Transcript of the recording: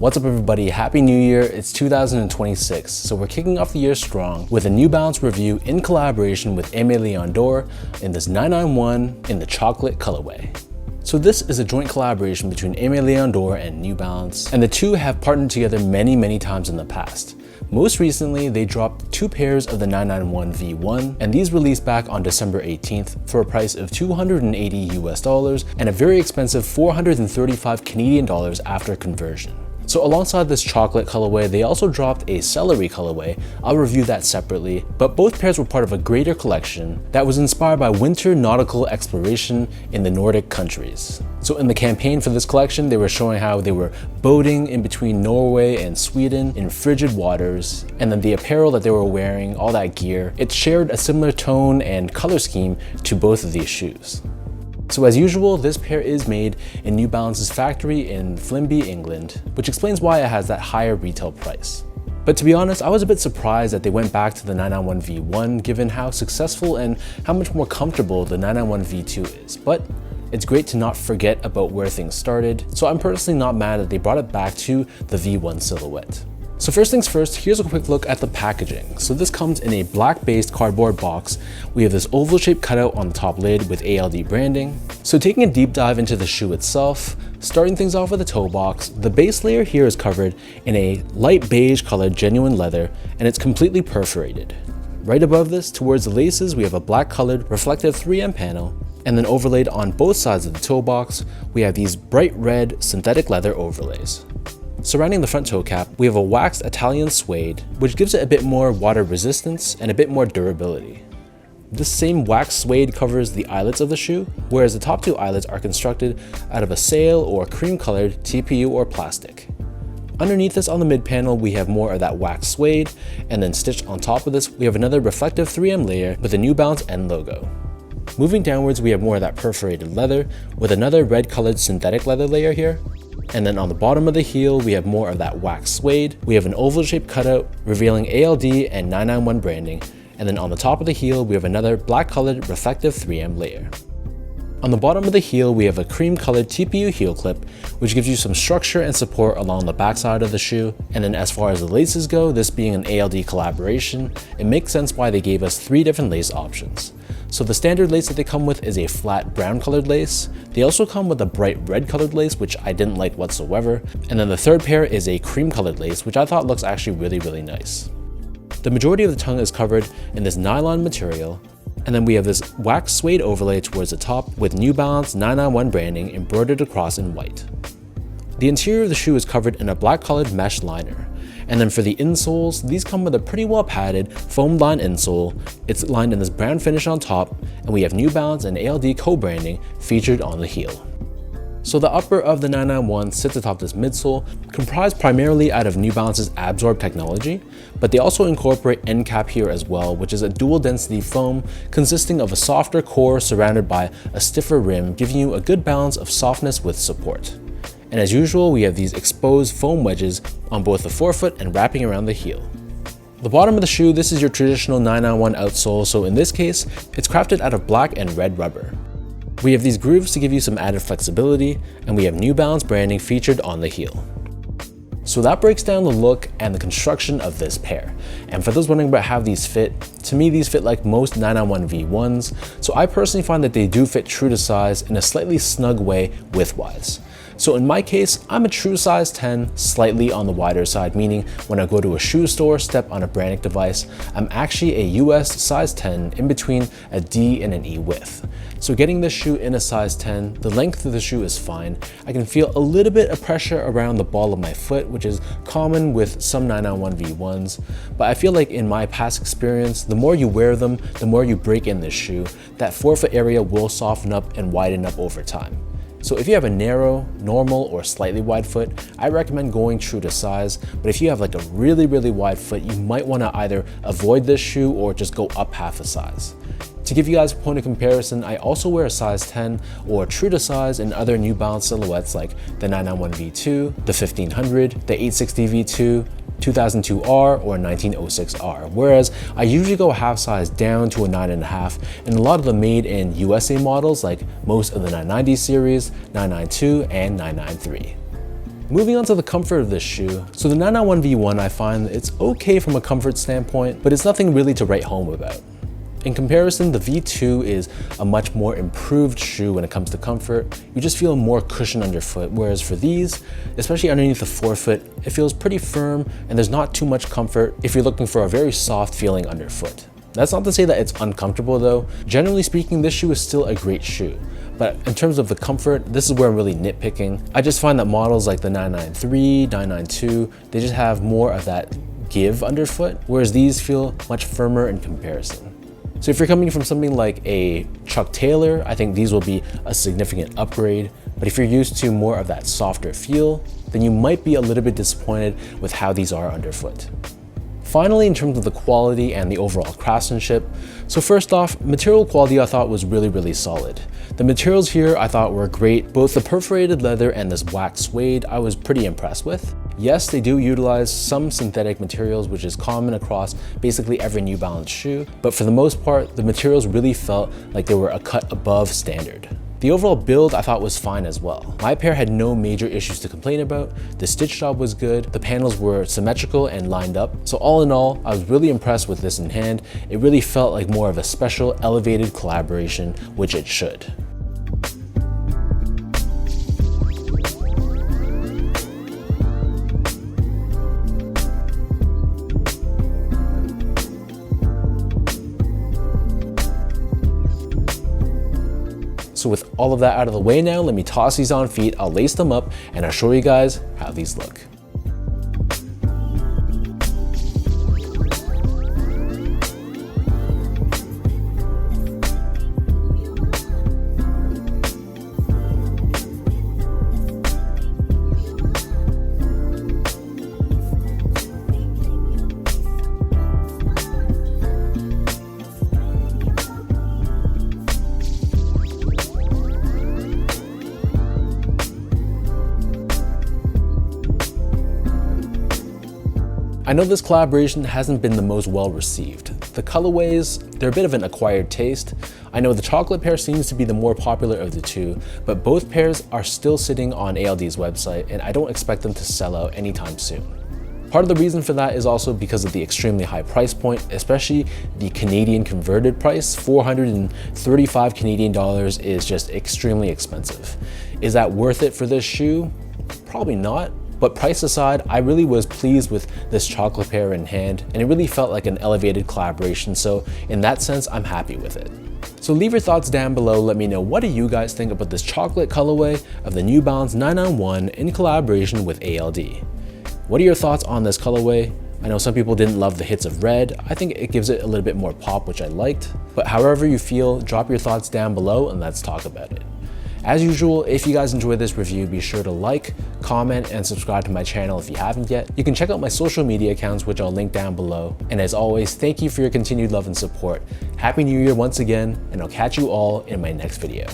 What's up everybody, Happy New Year, it's 2026, so we're kicking off the year strong with a New Balance review in collaboration with Aimé Dore in this 991 in the chocolate colorway. So this is a joint collaboration between Aimé Dore and New Balance, and the two have partnered together many times in the past. Most recently, they dropped 2 pairs of the 991 V1, and these released back on December 18th for a price of $280 US and a very expensive 435 Canadian dollars after conversion. So alongside this chocolate colorway, they also dropped a celery colorway. I'll review that separately, but both pairs were part of a greater collection that was inspired by winter nautical exploration in the Nordic countries. So in the campaign for this collection, they were showing how they were boating in between Norway and Sweden in frigid waters, and then the apparel that they were wearing, all that gear, it shared a similar tone and color scheme to both of these shoes. So as usual, this pair is made in New Balance's factory in Flimby, England, which explains why it has that higher retail price. But to be honest, I was a bit surprised that they went back to the 991 V1 given how successful and how much more comfortable the 991 V2 is. But it's great to not forget about where things started, so I'm personally not mad that they brought it back to the V1 silhouette. So first things first, here's a quick look at the packaging. So this comes in a black-based cardboard box. We have this oval-shaped cutout on the top lid with ALD branding. So taking a deep dive into the shoe itself, starting things off with a toe box, the base layer here is covered in a light beige colored genuine leather, and it's completely perforated. Right above this, towards the laces, we have a black colored reflective 3M panel, and then overlaid on both sides of the toe box, we have these bright red synthetic leather overlays. Surrounding the front toe cap, we have a waxed Italian suede, which gives it a bit more water resistance and a bit more durability. This same waxed suede covers the eyelets of the shoe, whereas the top 2 eyelets are constructed out of a sail or cream colored TPU or plastic. Underneath this on the mid panel, we have more of that waxed suede, and then stitched on top of this, we have another reflective 3M layer with the New Balance N logo. Moving downwards, we have more of that perforated leather with another red colored synthetic leather layer here. And then on the bottom of the heel, we have more of that waxed suede. We have an oval shaped cutout revealing ALD and 991 branding. And then on the top of the heel, we have another black colored reflective 3M layer. On the bottom of the heel, we have a cream colored TPU heel clip, which gives you some structure and support along the backside of the shoe. And then as far as the laces go, this being an ALD collaboration, it makes sense why they gave us 3 different lace options. So the standard lace that they come with is a flat brown colored lace. They also come with a bright red colored lace, which I didn't like whatsoever. And then the third pair is a cream colored lace, which I thought looks actually really nice. The majority of the tongue is covered in this nylon material. And then we have this waxed suede overlay towards the top with New Balance 991 branding embroidered across in white. The interior of the shoe is covered in a black colored mesh liner. And then for the insoles, these come with a pretty well padded foam lined insole. It's lined in this brown finish on top, and we have New Balance and ALD co-branding featured on the heel. So the upper of the 991 sits atop this midsole, comprised primarily out of New Balance's Absorb technology, but they also incorporate end cap here as well, which is a dual density foam consisting of a softer core surrounded by a stiffer rim, giving you a good balance of softness with support. And as usual, we have these exposed foam wedges on both the forefoot and wrapping around the heel. The bottom of the shoe, this is your traditional 991 outsole, so in this case, it's crafted out of black and red rubber. We have these grooves to give you some added flexibility, and we have New Balance branding featured on the heel. So that breaks down the look and the construction of this pair. And for those wondering about how these fit, to me these fit like most 991 V1s, so I personally find that they do fit true to size in a slightly snug way width-wise. So in my case, I'm a true size 10, slightly on the wider side, meaning when I go to a shoe store, step on a Brannick device, I'm actually a US size 10 in between a D and an E width. So getting this shoe in a size 10, the length of the shoe is fine. I can feel a little bit of pressure around the ball of my foot, which is common with some 991 V1s, but I feel like in my past experience, the more you wear them, the more you break in this shoe, that forefoot area will soften up and widen up over time. So if you have a narrow, normal, or slightly wide foot, I recommend going true to size, but if you have like a really wide foot, you might want to either avoid this shoe or just go up half a size. To give you guys a point of comparison, I also wear a size 10 or true to size in other New Balance silhouettes like the 991 V2, the 1500, the 860 V2, 2002R or 1906R, whereas I usually go half size down to a 9.5 in a lot of the made in USA models like most of the 990 series, 992, and 993. Moving on to the comfort of this shoe. So the 991 V1, I find it's okay from a comfort standpoint, but it's nothing really to write home about. In comparison, the V2 is a much more improved shoe when it comes to comfort. You just feel more cushion underfoot, whereas for these, especially underneath the forefoot, it feels pretty firm and there's not too much comfort if you're looking for a very soft feeling underfoot. That's not to say that it's uncomfortable though. Generally speaking, this shoe is still a great shoe. But in terms of the comfort, this is where I'm really nitpicking. I just find that models like the 993, 992, they just have more of that give underfoot, whereas these feel much firmer in comparison. So if you're coming from something like a Chuck Taylor, I think these will be a significant upgrade. But if you're used to more of that softer feel, then you might be a little bit disappointed with how these are underfoot. Finally, in terms of the quality and the overall craftsmanship, so first off, material quality I thought was really solid. The materials here I thought were great. Both the perforated leather and this black suede I was pretty impressed with. Yes, they do utilize some synthetic materials, which is common across basically every New Balance shoe, but for the most part, the materials really felt like they were a cut above standard. The overall build I thought was fine as well. My pair had no major issues to complain about. The stitch job was good, the panels were symmetrical and lined up. So all in all, I was really impressed with this in hand. It really felt like more of a special elevated collaboration, which it should. So with all of that out of the way now, let me toss these on feet, I'll lace them up, and I'll show you guys how these look. I know this collaboration hasn't been the most well received. The colorways, they're a bit of an acquired taste. I know the chocolate pair seems to be the more popular of the two, but both pairs are still sitting on ALD's website and I don't expect them to sell out anytime soon. Part of the reason for that is also because of the extremely high price point, especially the Canadian converted price. 435 Canadian dollars is just extremely expensive. Is that worth it for this shoe? Probably not. But price aside, I really was pleased with this chocolate pair in hand, and it really felt like an elevated collaboration, so in that sense, I'm happy with it. So leave your thoughts down below, let me know what do you guys think about this chocolate colorway of the New Balance 991 in collaboration with ALD. What are your thoughts on this colorway? I know some people didn't love the hits of red. I think it gives it a little bit more pop, which I liked. But however you feel, drop your thoughts down below and let's talk about it. As usual, if you guys enjoyed this review, be sure to like, comment, and subscribe to my channel if you haven't yet. You can check out my social media accounts, which I'll link down below. And as always, thank you for your continued love and support. Happy New Year once again, and I'll catch you all in my next video.